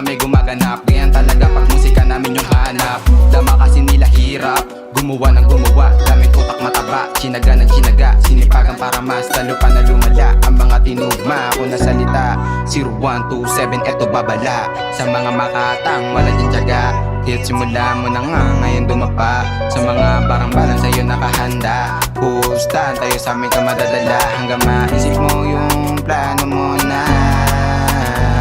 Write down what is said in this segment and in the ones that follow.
kami gumaganap. Ganyan talaga pag musika namin yung hanap. Dama kasi nila hirap, gumawa ng gumawa. Gamit utak mataba, sinaga ng sinaga. Sinipagan para mas lalo pa na lumala ang mga tinugma ko na salita. 0127 eto babala sa mga makatang wala dyan tiyaga. Kahit simula mo na nga ngayon dumapa sa mga barang-barang sa'yo nakahanda. Pustahan tayo sa amin ka madadala hanggang maisip mo yung plano mo na.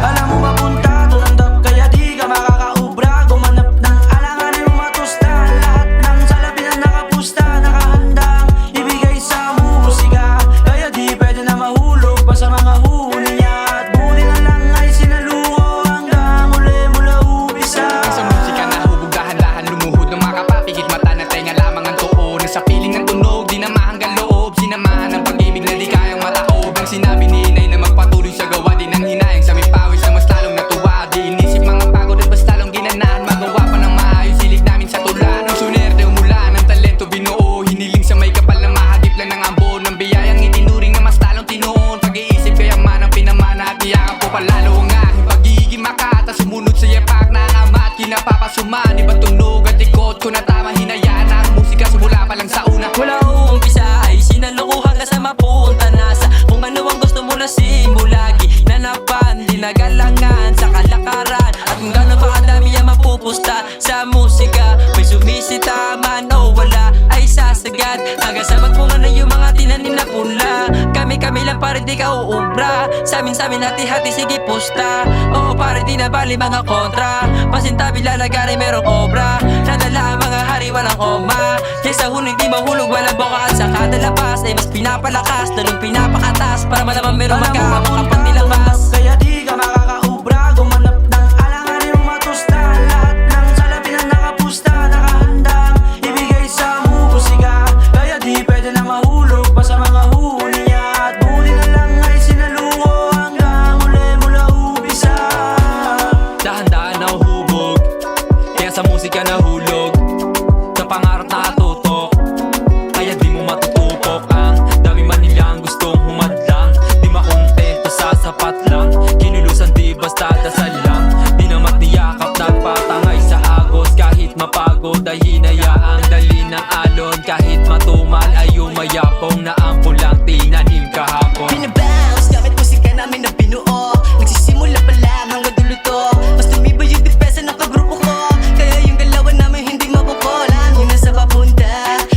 Alam mo ba punta tulandap kaya di ka makakaubra. Gumanap ng alanganin mo matusta. Lahat ng salapi na nakapusta nakahandang ibigay sa musika. Kaya di pwede na mahulog pa sa mga huni niya. At buti na lang ay sinaluko hanggang uli mula umpisa. Sa musika na hubugahan lahan lumuhod ng makapapikit mata na tenga lamang ang tuon. Sa piling ng tunog di na mahanggang loob. Sinamahan ng pag-ibig na di kayang mataob. Ang sinabi ni inay na magpatuloy sa gawa din ang hinayang sa may pawis na mas lalong natuwa. Di inisip mga pagod at mas lalong ginanahan. Magawa pa ng maayos silig namin sa tula. Nung sunerte umulan ng talento binuo. Hiniling sa may kapal na mahagip lang ng ambon. Ng biyayang itinuring na mas lalong tinuon. Pag-iisip kayaman ang pinamana at niyakap ko palalo ang aking pagiging makata. Sumunod sa yapak na ang ama at kinapapasuman. Ibang tunog at ikot ko na tama hinayaan na ang musika simula pa lang sa una. Wala uumpisa ay sinalukuhan ka sa mapunta na sa kung ano ang gusto mo na simulagi. Nanapan, dinagalangan sa kalakaran. At kung gano'n pa kadami ang mapupusta sa musika. May sumisita man o wala ay sasagad. Hanggang sa magpunga na yung mga tinanim na pula. Kami lang pare di ka uubra. Samin hati-hati sige pusta. Oo pare di na bali mga kontra. Pasintabi lalagari merong obra. Nadala ang mga hari walang oma. Kaysa huling di mahulog walang boka. At sa kada labas ay mas pinapalakas. Lalong pinapakatas para malaman merong magkakamang kapandilabas. Kaya di ka makakaubra. Gumanap ng alanganin mo matusta. Lahat ng salapi na nakapusta nakahandang ibigay sa musika. Kaya di pwede na mahulog pa sa mga huni niya. At buti na lang ay sinaluko hanggang uli mula umpisa. Dahan-dahan na uhubog kaya sa musika nahulog. Sa pangarap na tutok kaya di mo matutupok. Ang dami man nilang gustong humadlang. Di makontento sa sapat lang. Kinulusan di basta dasal lang. Di namat niyakap nagpatangay sa agos. Kahit mapagod ay hinayaang dali ng alon. Kahit matumal ay umayapong na ang pulang tinanim kahapon. Binabounce gamit musika namin na binuo. Nagsisimula pa lang hanggang dulo to. Mas tumiba yung depensa ng kagrupo ko. Kaya yung galawan namin hindi mapukolan. Muna sa papunta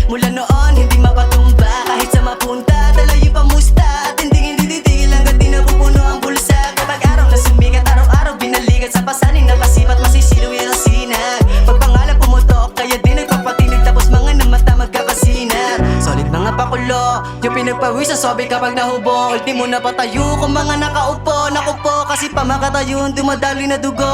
mula noon hindi mapatumba. Kahit sa mapunta dalayo pa musta. At hindi titigil hanggang di napupuno ang bulsa. Kapag araw na sumikat araw-araw binalikat sa pasanin. Nakasipat masisilaw yung sinag. Pag pangalan pumutok kaya di nagpapatinig. Tapos mga na mata magkakasinag. Solid mga pakulo yung pinagpawisan sobe kapag nahubo. Ultimo na patayo kung mga nakaupo. Naku po kasi pamakatayo dumadali na dugo.